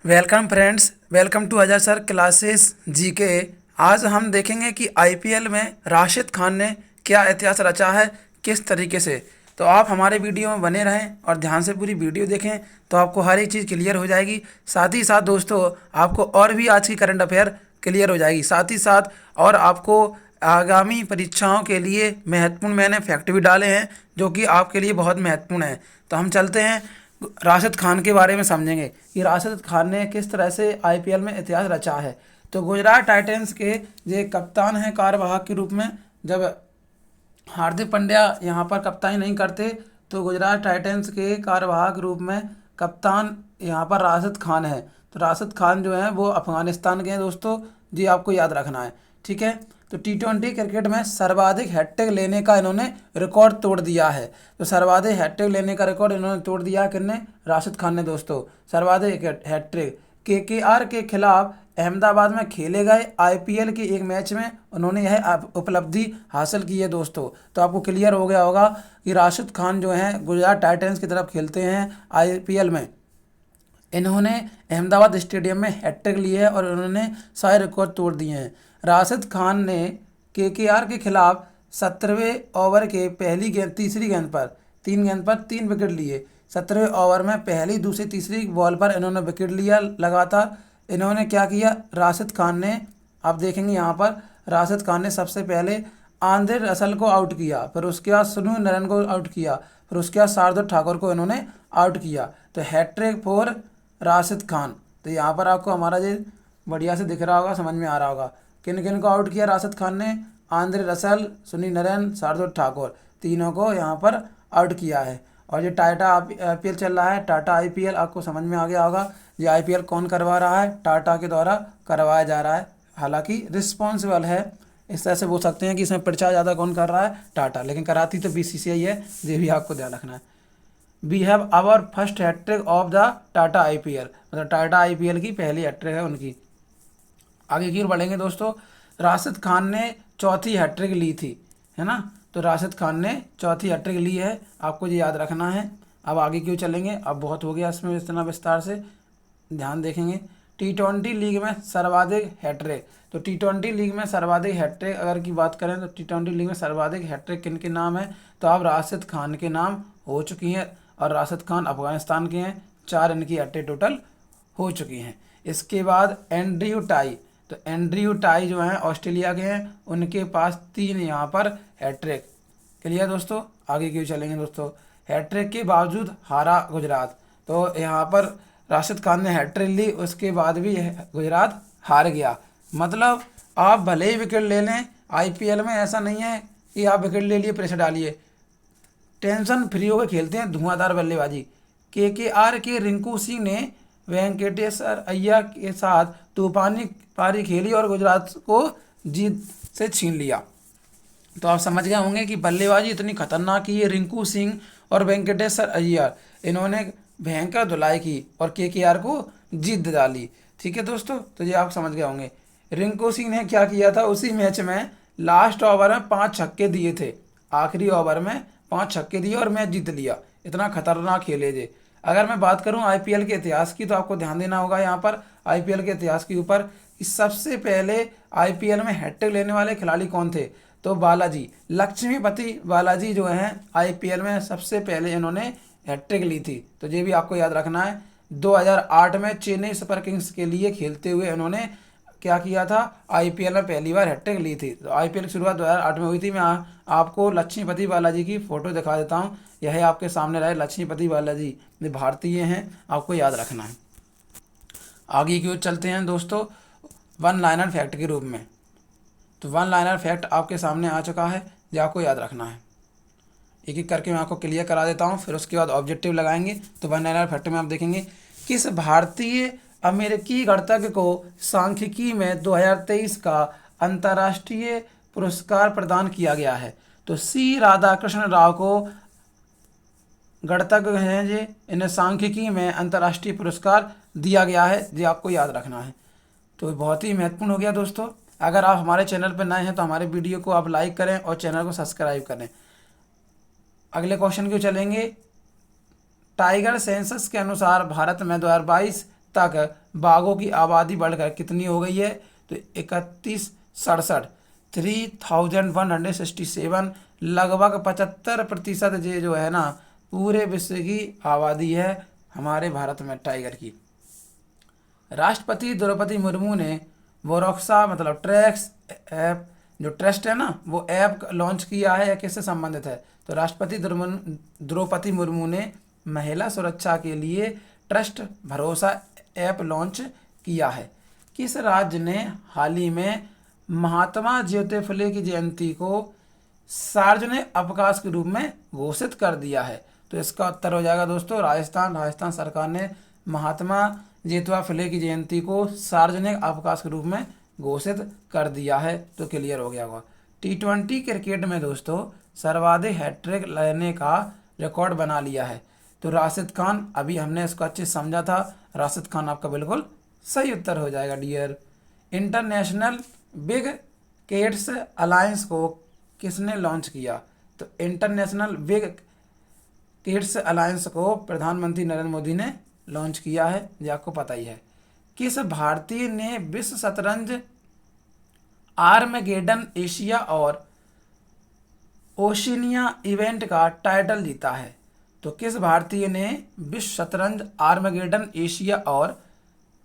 Welcome friends, welcome to Ajay sir classes GK. आज हम देखेंगे कि आईपीएल में राशिद खान ने क्या इतिहास रचा है, किस तरीके से। तो आप हमारे वीडियो में बने रहें और ध्यान से पूरी वीडियो देखें तो आपको हर एक चीज़ क्लियर हो जाएगी। साथ ही साथ दोस्तों, आपको और भी आज की करंट अफेयर क्लियर हो जाएगी। साथ ही साथ और आपको आगामी परीक्षाओं के लिए महत्वपूर्ण मैंने फैक्ट भी डाले हैं जो कि आपके लिए बहुत महत्वपूर्ण है। तो हम चलते हैं, राशिद खान के बारे में समझेंगे कि राशिद खान ने किस तरह से आईपीएल में इतिहास रचा है। तो गुजरात टाइटंस के ये कप्तान हैं कार्यवाहक के रूप में। जब हार्दिक पांड्या यहाँ पर कप्तानी नहीं करते तो गुजरात टाइटंस के कार्यवाहक रूप में कप्तान यहाँ पर राशिद खान है। तो राशिद खान जो है वो अफगानिस्तान के हैं दोस्तों, जी आपको याद रखना है, ठीक है। तो टी20 क्रिकेट में सर्वाधिक हैट्रिक लेने का इन्होंने रिकॉर्ड तोड़ दिया है। तो सर्वाधिक हैट्रिक लेने का रिकॉर्ड इन्होंने तोड़ दिया है, किसने? राशिद खान ने दोस्तों। सर्वाधिक हैट्रिक केकेआर के खिलाफ अहमदाबाद में खेले गए आईपीएल के एक मैच में उन्होंने यह उपलब्धि हासिल की है दोस्तों। तो आपको क्लियर हो गया होगा कि राशिद खान जो हैं गुजरात टाइटंस की तरफ खेलते हैं आईपीएल में। इन्होंने अहमदाबाद स्टेडियम में हैट्रिक ली है और उन्होंने सारे रिकॉर्ड तोड़ दिए हैं। राशिद खान ने केकेआर के खिलाफ 17वें ओवर के पहली गेंद तीसरी गेंद पर 3 विकेट लिए। 17वें ओवर में पहली दूसरी तीसरी बॉल पर इन्होंने विकेट लिया लगातार। इन्होंने क्या किया राशिद खान ने, आप देखेंगे यहाँ पर राशिद खान ने सबसे पहले आंद्रे रसल को आउट किया, फिर उसके बाद सुनील नारायण को आउट किया, फिर उसके बाद शार्दुल ठाकुर को इन्होंने आउट किया। तो हैट्रिक फॉर राशिद खान। तो यहाँ पर आपको हमारा ये बढ़िया से दिख रहा होगा, समझ में आ रहा होगा किन किन को आउट किया राशिद खान ने। आंद्रे रसल, सुनील नारायण, शार्दुल ठाकुर, तीनों को यहाँ पर आउट किया है। और ये टाटा आईपीएल चल रहा है, टाटा आईपीएल, आपको समझ में आ गया होगा ये आईपीएल कौन करवा रहा है, टाटा के द्वारा करवाया जा रहा है। हालांकि रिस्पॉन्सिबल है, इस तरह से बोल सकते हैं कि इसमें प्रचार ज़्यादा कौन कर रहा है, टाटा, लेकिन कराती तो बीसीसीआई है, ये भी आपको ध्यान रखना है। We have our first hattrick of the Tata IPL, मतलब टाटा आईपीएल की पहली हैट्रिक है उनकी। आगे की ओर बढ़ेंगे दोस्तों। राशिद खान ने चौथी हैट्रिक ली थी, है ना। तो राशिद खान ने चौथी हैट्रिक ली है, आपको ये याद रखना है। अब आगे क्यों चलेंगे, अब बहुत हो गया इसमें इतना विस्तार से ध्यान देखेंगे। टी20 लीग में सर्वाधिक हैट्रिक। तो टी20 लीग में सर्वाधिक हैट्रिक अगर की बात करें तो टी20 लीग में सर्वाधिक हैट्रिक किन के नाम है, तो आप राशिद खान के नाम हो चुकी हैं। और राशिद खान अफगानिस्तान के हैं, 4 इनकी हैट्रिक टोटल हो चुकी हैं। इसके बाद एंड्रयू टाई। तो एंड्रयू टाई जो हैं ऑस्ट्रेलिया के हैं, उनके पास 3 यहाँ पर हैट्रिक। क्लियर दोस्तों, आगे क्यों चलेंगे दोस्तों। हैट्रिक के बावजूद हारा गुजरात। तो यहाँ पर राशिद खान ने हैट्रिक ली, उसके बाद भी गुजरात हार गया। मतलब आप भले ही विकेट ले लें, आईपीएल में ऐसा नहीं है कि आप विकेट ले लिए प्रेशर डालिए, टेंशन फ्री होकर खेलते हैं, धुआंधार बल्लेबाजी। केकेआर के रिंकू सिंह ने वेंकटेश्वर अय्यर के साथ तूफानी पारी खेली और गुजरात को जीत से छीन लिया। तो आप समझ गए होंगे कि बल्लेबाजी इतनी खतरनाक की है रिंकू सिंह और वेंकटेश्वर अय्यर, इन्होंने भयंकर धुलाई की और केकेआर को जीत डाली। ठीक है दोस्तों, तो ये आप समझ गए होंगे। रिंकू सिंह ने क्या किया था उसी मैच में, लास्ट ओवर में 5 छक्के दिए थे, आखिरी ओवर में 5 छक्के दिए और मैच जीत लिया। इतना खतरनाक खेले थे। अगर मैं बात करूं आईपीएल के इतिहास की तो आपको ध्यान देना होगा यहाँ पर आईपीएल के इतिहास के ऊपर कि सबसे पहले आईपीएल में हैट्रिक लेने वाले खिलाड़ी कौन थे, तो बालाजी, लक्ष्मीपति बालाजी जो हैं आईपीएल में सबसे पहले इन्होंने हैट्रिक ली थी। तो ये भी आपको याद रखना है। 2008 में चेन्नई सुपर किंग्स के लिए खेलते हुए इन्होंने क्या किया था, आईपीएल में पहली बार हैट्रिक ली थी। तो आईपीएल की शुरुआत 2008 में हुई थी। मैं आपको लक्ष्मीपति बालाजी की फ़ोटो दिखा देता हूँ, यह आपके सामने रहे लक्ष्मीपति बालाजी, ये भारतीय हैं, आपको याद रखना है। आगे की ओर चलते हैं दोस्तों, वन लाइनर फैक्ट के रूप में। तो वन लाइनर फैक्ट आपके सामने आ चुका है, ये आपको याद रखना है। एक एक करके मैं आपको क्लियर करा देता हूँ, फिर उसके बाद ऑब्जेक्टिव लगाएंगे। तो वन लाइनर फैक्ट में आप देखेंगे किस भारतीय अमेरिकी गणितज्ञ को सांख्यिकी में 2023 का अंतर्राष्ट्रीय पुरस्कार प्रदान किया गया है। तो सी राधाकृष्ण राव को गणितज्ञ हैं जी, इन्हें सांख्यिकी में अंतर्राष्ट्रीय पुरस्कार दिया गया है, ये आपको याद रखना है। तो बहुत ही महत्वपूर्ण हो गया दोस्तों। अगर आप हमारे चैनल पर नए हैं तो हमारे वीडियो को आप लाइक करें और चैनल को सब्सक्राइब करें। अगले क्वेश्चन क्यों चलेंगे। टाइगर सेंसस के अनुसार भारत में 2022 तक बाघों की आबादी बढ़कर कितनी हो गई है? तो 3167 लगभग 75% ये जो है ना पूरे विश्व की आबादी है हमारे भारत में टाइगर की। राष्ट्रपति द्रौपदी मुर्मू ने वोरक्सा मतलब ट्रैक्स ऐप जो ट्रस्ट है ना वो ऐप लॉन्च किया है या किससे संबंधित है? तो राष्ट्रपति द्रौपदी मुर्मू ने महिला सुरक्षा के लिए ट्रस्ट भरोसा ऐप लॉन्च किया है। किस राज्य ने हाल ही में महात्मा ज्योति फुले की जयंती को सार्वजनिक अवकाश के रूप में घोषित कर दिया है? तो इसका उत्तर हो जाएगा दोस्तों राजस्थान। राजस्थान सरकार ने महात्मा ज्योतिबा फुले की जयंती को सार्वजनिक अवकाश के रूप में घोषित कर दिया है। तो क्लियर हो गया होगा। T20 क्रिकेट में दोस्तों सर्वाधिक हैट्रिक लेने का रिकॉर्ड बना लिया है। तो राशिद खान, अभी हमने इसको अच्छे से समझा था। राशिद खान आपका बिल्कुल सही उत्तर हो जाएगा dear. International big cats alliance को किसने लॉन्च किया? तो इंटरनेशनल बिग कैट्स अलायंस को प्रधानमंत्री नरेंद्र मोदी ने लॉन्च किया है, ये आपको पता ही है। किस भारतीय ने विश्व शतरंज आर्मगेडन एशिया और ओशिनिया इवेंट का टाइटल जीता है? तो किस भारतीय ने विश्व शतरंज आर्मगेडन एशिया और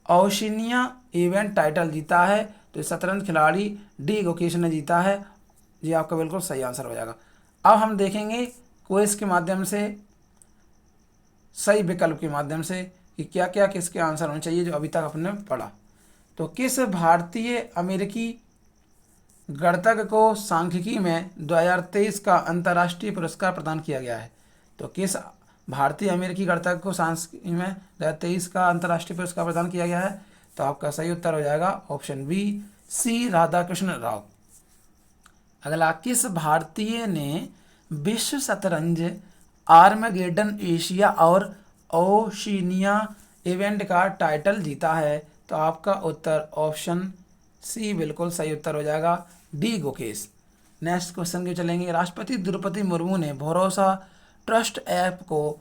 ओशिनिया इवेंट टाइटल जीता है? तो शतरंज खिलाड़ी डी गुकेश ने जीता है। ये आपका बिल्कुल सही आंसर हो जाएगा। अब हम देखेंगे क्विज के माध्यम से, सही विकल्प के माध्यम से कि क्या क्या किसके आंसर होने चाहिए जो अभी तक आपने पढ़ा। तो किस भारतीय अमेरिकी गणितज्ञ को सांख्यिकी में 2023 का अंतर्राष्ट्रीय पुरस्कार प्रदान किया गया है? तो किस भारतीय अमेरिकी गणितज्ञ को सांख्यिकी में 2023 का अंतर्राष्ट्रीय पुरस्कार प्रदान किया गया है? तो आपका सही उत्तर हो जाएगा ऑप्शन बी, सी राधाकृष्ण राव। अगला, किस भारतीय ने विश्व शतरंज आर्मगेडन एशिया और ओशिनिया इवेंट का टाइटल जीता है? तो आपका उत्तर ऑप्शन सी बिल्कुल सही उत्तर हो जाएगा, डी गुकेश। नेक्स्ट क्वेश्चन के चलेंगे। राष्ट्रपति द्रौपदी मुर्मू ने भरोसा ट्रस्ट ऐप को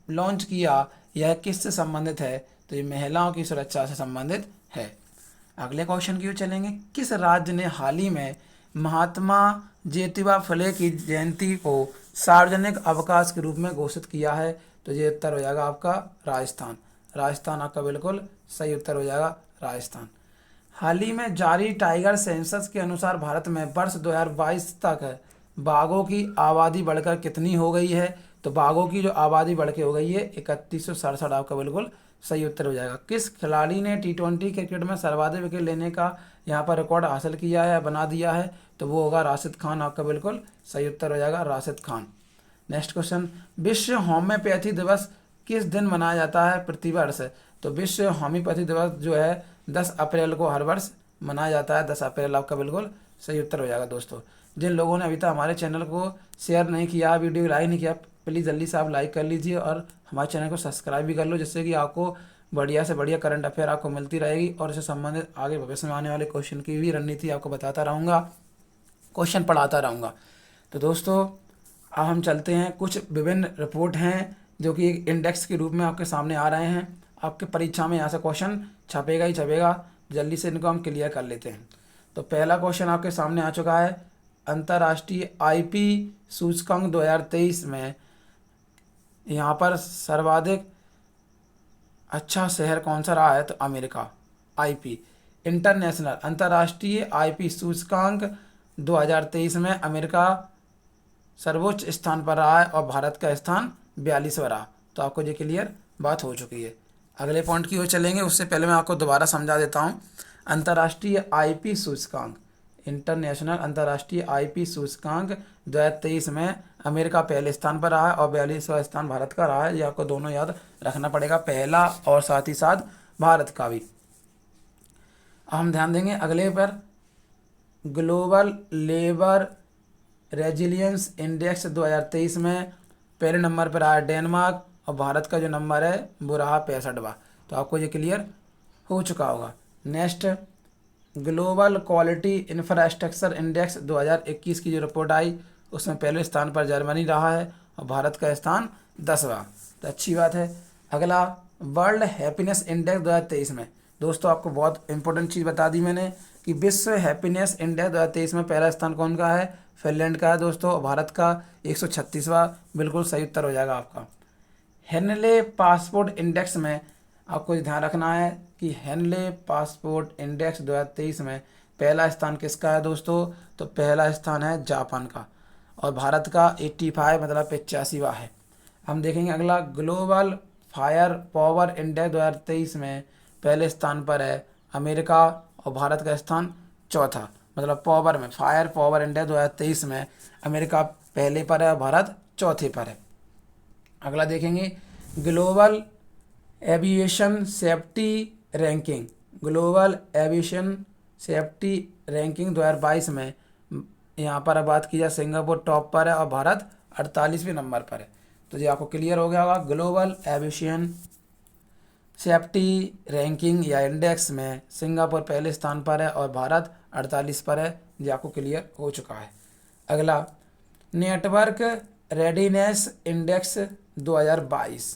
लॉन्च किया, यह किससे संबंधित है? तो ये महिलाओं की सुरक्षा से संबंधित है। अगले क्वेश्चन की ओर चलेंगे। किस राज्य ने हाल ही में महात्मा ज्योतिबा फुले की जयंती को सार्वजनिक अवकाश के रूप में घोषित किया है? तो ये उत्तर हो जाएगा आपका राजस्थान। राजस्थान आपका बिल्कुल सही उत्तर हो जाएगा, राजस्थान। हाल ही में जारी टाइगर सेंसस के अनुसार भारत में वर्ष 2022 तक बाघों की आबादी बढ़कर कितनी हो गई है? तो बाघों की जो आबादी बढ़ के हो गई है 3167, आपका बिल्कुल सही उत्तर हो जाएगा। किस खिलाड़ी ने T20 क्रिकेट में सर्वाधिक विकेट लेने का यहाँ पर रिकॉर्ड हासिल किया है, बना दिया है? तो वो होगा राशिद खान, आपका बिल्कुल सही उत्तर हो जाएगा, राशिद खान। नेक्स्ट क्वेश्चन, विश्व होम्योपैथी दिवस किस दिन मनाया जाता है प्रतिवर्ष? तो विश्व होम्योपैथी दिवस जो है 10 अप्रैल को हर वर्ष मनाया जाता है, 10 अप्रैल, आपका बिल्कुल सही उत्तर हो जाएगा। दोस्तों, जिन लोगों ने अभी तक हमारे चैनल को शेयर नहीं किया, वीडियो को लाइक नहीं किया, प्लीज़ जल्दी से आप लाइक कर लीजिए और हमारे चैनल को सब्सक्राइब भी कर लो, जिससे कि आपको बढ़िया से बढ़िया करंट अफेयर आपको मिलती रहेगी और इससे संबंधित आगे भविष्य में आने वाले क्वेश्चन की भी रणनीति आपको बताता रहूँगा, क्वेश्चन पढ़ाता रहूँगा। तो दोस्तों, अब हम चलते हैं, कुछ विभिन्न रिपोर्ट हैं जो कि एक इंडेक्स के रूप में आपके सामने आ रहे हैं। आपके परीक्षा में यहाँ से क्वेश्चन छपेगा ही छपेगा, जल्दी से इनको हम क्लियर कर लेते हैं। तो पहला क्वेश्चन आपके सामने आ चुका है, अंतर्राष्ट्रीय IP सूचकांक 2023 में यहाँ पर सर्वाधिक अच्छा शहर कौन सा रहा है? तो अमेरिका। IP इंटरनेशनल अंतर्राष्ट्रीय IP सूचकांक 2023 में अमेरिका सर्वोच्च स्थान पर रहा है और भारत का स्थान 42वां रहा। तो आपको ये क्लियर बात हो चुकी है। अगले पॉइंट की ओर चलेंगे, उससे पहले मैं आपको दोबारा समझा देता हूँ। अंतर्राष्ट्रीय IP सूचकांक, इंटरनेशनल अंतर्राष्ट्रीय IP सूचकांक 2023 में अमेरिका पहले स्थान पर रहा है और 42वां स्थान भारत का रहा है। ये आपको दोनों याद रखना पड़ेगा, पहला और साथ ही साथ भारत का भी। हम ध्यान देंगे अगले पर, ग्लोबल लेबर रेजिलियंस इंडेक्स 2023 में पहले नंबर पर आया डेनमार्क और भारत का जो नंबर है वो रहा 65वां। तो आपको ये क्लियर हो चुका होगा। Next, global quality infrastructure index 2021 की जो रिपोर्ट आई उसमें पहले स्थान पर जर्मनी रहा है और भारत का स्थान 10वां। तो अच्छी बात है। अगला, वर्ल्ड हैप्पीनेस इंडेक्स 2023 में। दोस्तों आपको बहुत इंपॉर्टेंट चीज़ बता दी मैंने कि विश्व हैप्पीनेस इंडेक्स 2023 में पहला स्थान कौन का है? फिनलैंड का है दोस्तों। और भारत का 136वां बिल्कुल सही उत्तर हो जाएगा आपका। हेनले पासपोर्ट इंडेक्स में आपको ध्यान रखना है कि हेनले पासपोर्ट इंडेक्स 2023 में पहला स्थान किसका है दोस्तों? तो पहला स्थान है जापान का। और भारत का 85 मतलब 85वां है। हम देखेंगे अगला, ग्लोबल फायर पावर इंडेक्स 2023 में पहले स्थान पर है अमेरिका और भारत का स्थान चौथा। मतलब पावर में, फायर पावर इंडेक्स 2023 में अमेरिका पहले पर है और भारत चौथे पर है। अगला देखेंगे, global aviation safety ranking. Global aviation safety ranking 2022 में यहाँ पर बात की जाए सिंगापुर टॉप पर है और भारत 48वें नंबर पर है। तो ये आपको क्लियर हो गया होगा। ग्लोबल एविएशन सेफ्टी रैंकिंग या इंडेक्स में सिंगापुर पहले स्थान पर है और भारत 48 पर है। ये आपको क्लियर हो चुका है। अगला, नेटवर्क रेडीनेस इंडेक्स 2022।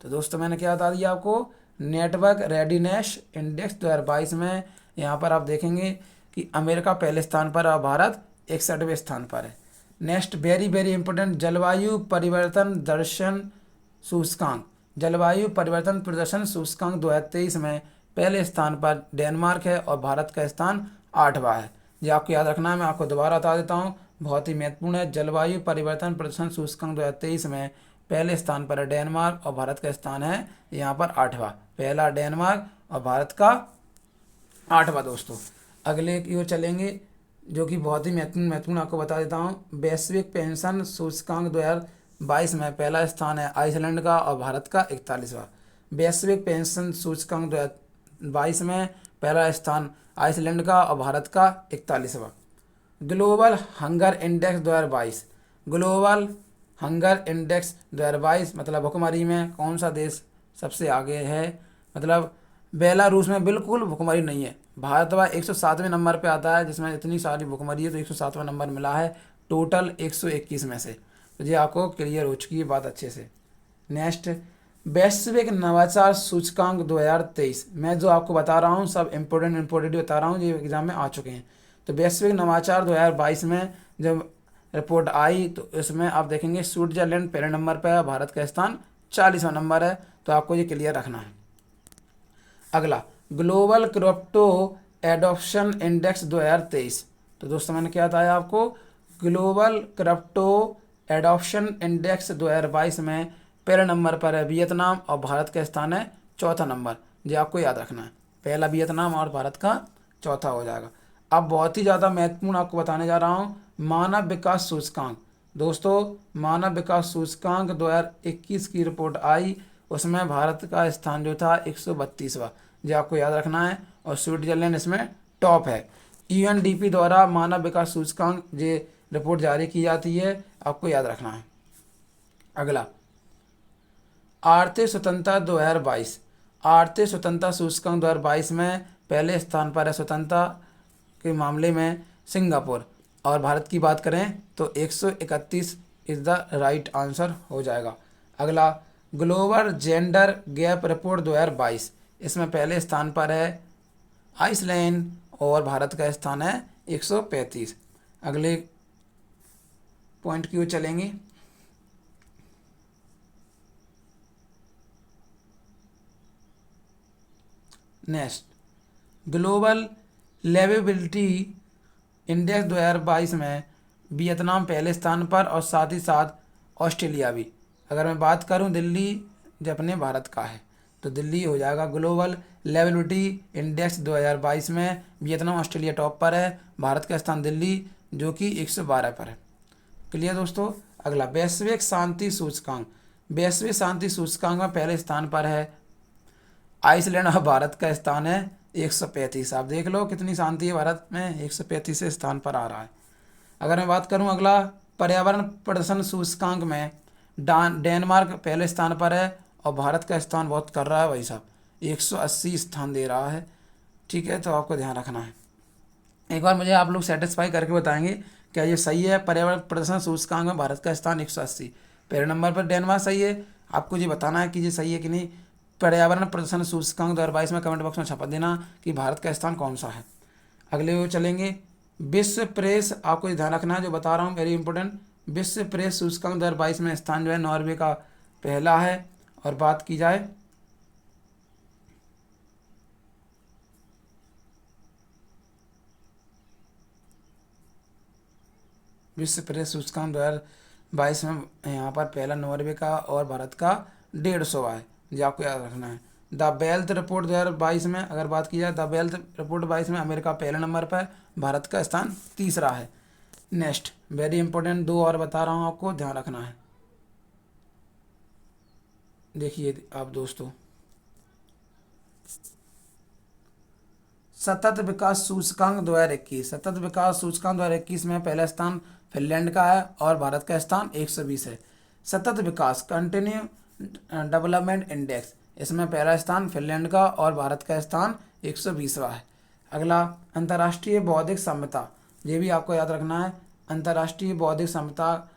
तो दोस्तों मैंने क्या बता दिया आपको? नेटवर्क रेडीनेस इंडेक्स 2022 में यहाँ पर आप देखेंगे कि अमेरिका पहले स्थान पर और भारत 61वें स्थान पर है। नेक्स्ट, वेरी वेरी इंपॉर्टेंट, जलवायु परिवर्तन दर्शन सूचकांक। जलवायु परिवर्तन प्रदर्शन सूचकांक 2023 में पहले स्थान पर डेनमार्क है और भारत का स्थान 8वां है। ये आपको याद रखना है, मैं आपको दोबारा बता देता हूँ, बहुत ही महत्वपूर्ण है। जलवायु परिवर्तन प्रदर्शन सूचकांक 2023 में पहले स्थान पर है डेनमार्क और भारत का स्थान है यहाँ पर 8वां। पहला डेनमार्क और भारत का 8वां दोस्तों। अगले की ओर चलेंगे जो कि बहुत ही महत्वपूर्ण आपको बता देता हूँ। वैश्विक पेंशन सूचकांक 2022 में पहला स्थान है आइसलैंड का और भारत का 41वां। वैश्विक पेंशन सूचकांक 2022 में पहला स्थान आइसलैंड का और भारत का 41वां। Global hunger index 2022। Global hunger index 2022 मतलब भुखमरी में कौन सा देश सबसे आगे है? मतलब बेलारूस में बिल्कुल भुखमरी नहीं है। भारत वह 107वें नंबर पे आता है, जिसमें इतनी सारी भुखमरी है तो 107वां नंबर मिला है टोटल 121 में से। तो ये आपको क्लियर हो चुकी है बात अच्छे से। नेक्स्ट, वैश्विक नवाचार सूचकांक 2023। मैं जो आपको बता रहा हूँ सब इंपॉर्टेंट बता रहा हूँ, ये एग्जाम में आ चुके हैं। तो वैश्विक नवाचार 2022 में जब रिपोर्ट आई तो इसमें आप देखेंगे स्विट्जरलैंड पहले नंबर पर है, भारत का स्थान 40वां नंबर है। तो आपको ये क्लियर रखना है। अगला, ग्लोबल क्रिप्टो एडॉप्शन इंडेक्स 2023। तो दोस्तों मैंने क्या बताया आपको? ग्लोबल क्रिप्टो एडॉप्शन इंडेक्स 2022 में पहले नंबर पर है वियतनाम और भारत का स्थान है चौथा नंबर। ये आपको याद रखना है, पहला वियतनाम और भारत का चौथा हो जाएगा। अब बहुत ही ज़्यादा महत्वपूर्ण आपको बताने जा रहा हूँ, मानव विकास सूचकांक। दोस्तों मानव विकास सूचकांक 2021 की रिपोर्ट आई, उसमें भारत का स्थान जो था 132वां। जो आपको याद रखना है। और स्विट्जरलैंड इसमें टॉप है। यूएनडीपी द्वारा मानव विकास सूचकांक ये रिपोर्ट जारी की जाती है, आपको याद रखना है। अगला, आर्थिक स्वतंत्रता 2022। आर्थिक स्वतंत्रता सूचकांक 2022 में पहले स्थान पर है स्वतंत्रता के मामले में सिंगापुर। और भारत की बात करें तो 131 इज द राइट आंसर हो जाएगा। अगला, ग्लोबल जेंडर गैप रिपोर्ट 2022। इसमें पहले स्थान पर है आइसलैंड और भारत का स्थान है 135। अगले पॉइंट की ओर चलेंगे। नेक्स्ट, ग्लोबल लिवेबिलिटी इंडेक्स 2022 में वियतनाम पहले स्थान पर और साथ ही साथ ऑस्ट्रेलिया भी। अगर मैं बात करूं दिल्ली जो अपने भारत का है तो दिल्ली हो जाएगा। ग्लोबल लिवेबिलिटी इंडेक्स 2022 में वियतनाम ऑस्ट्रेलिया टॉप पर है, भारत का स्थान दिल्ली जो कि 112 पर है। क्लियर दोस्तों। अगला, वैश्विक शांति सूचकांक। वैश्विक शांति सूचकांक में पहले स्थान पर है आइसलैंड और भारत का स्थान है 135। आप देख लो कितनी शांति है भारत में, 135 स्थान पर आ रहा है। अगर मैं बात करूं अगला, पर्यावरण प्रदर्शन सूचकांक में डेनमार्क पहले स्थान पर है और भारत का स्थान बहुत कर रहा है भाई साहब, 180 स्थान दे रहा है। ठीक है, तो आपको ध्यान रखना है। एक बार मुझे आप लोग सेटिस्फाई करके बताएंगे क्या ये सही है? पर्यावरण प्रदर्शन सूचकांक में भारत का स्थान 180, पहले नंबर पर डेनमार्क सही है। आपको ये बताना है कि ये सही है कि नहीं। पर्यावरण प्रदूषण सूचकांक 2022 में कमेंट बॉक्स में छाप देना कि भारत का स्थान कौन सा है। अगले वो चलेंगे विश्व प्रेस, आपको ध्यान रखना है जो बता रहा हूँ, वेरी इंपॉर्टेंट। विश्व प्रेस सूचकांक 2022 में स्थान जो है नॉर्वे का पहला है। और बात की जाए विश्व प्रेस सूचकांक 2022 में यहाँ पर पहला नॉर्वे का और भारत का 150 है, जो आपको याद रखना है। द वेल्थ रिपोर्ट 2022 में अगर बात की जाए, द वेल्थ रिपोर्ट 22 में अमेरिका पहले नंबर पर, भारत का स्थान तीसरा है। नेक्स्ट वेरी इंपॉर्टेंट, दो और बता रहा हूँ आपको, ध्यान रखना है। देखिए आप दोस्तों, सतत विकास सूचकांक 2021, सतत विकास सूचकांक 2021 में पहला स्थान फिनलैंड का है और भारत का स्थान 120 है। सतत विकास कंटिन्यू डेवलपमेंट इंडेक्स, इसमें पहला स्थान फिनलैंड का और भारत का स्थान 120वां है। अगला अंतर्राष्ट्रीय बौद्धिक संपदा, ये भी आपको याद रखना है। अंतर्राष्ट्रीय बौद्धिक संपदा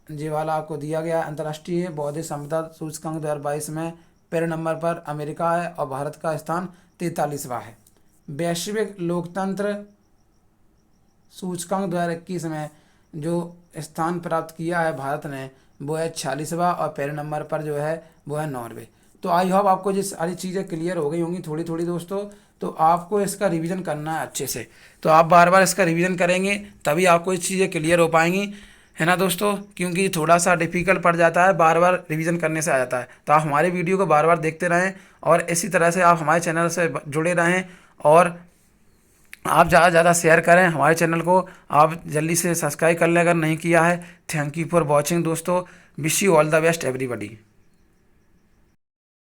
ये वाला आपको दिया गया है। अंतर्राष्ट्रीय बौद्धिक संपदा सूचकांक 2022 में पहले नंबर पर अमेरिका है और भारत का स्थान 43वां है। वैश्विक लोकतंत्र सूचकांक 2021 में जो स्थान प्राप्त किया है भारत ने, वो है 46वां और पहले नंबर पर जो है वो है नॉर्वे। तो आई होप आपको ये सारी चीज़ें क्लियर हो गई होंगी थोड़ी थोड़ी दोस्तों। तो आपको इसका रिवीजन करना है अच्छे से, तो आप बार बार इसका रिवीजन करेंगे तभी आपको ये चीज़ें क्लियर हो पाएंगी, है ना दोस्तों। क्योंकि थोड़ा सा डिफिकल्ट पड़ जाता है, बार बार रिवीजन करने से आ जाता है। तो आप हमारे वीडियो को बार बार देखते रहें और इसी तरह से आप हमारे चैनल से जुड़े रहें और आप ज़्यादा से ज़्यादा शेयर करें हमारे चैनल को। आप जल्दी से सब्सक्राइब कर लें अगर नहीं किया है। थैंक यू फॉर वॉचिंग दोस्तों। Wish you all the best everybody.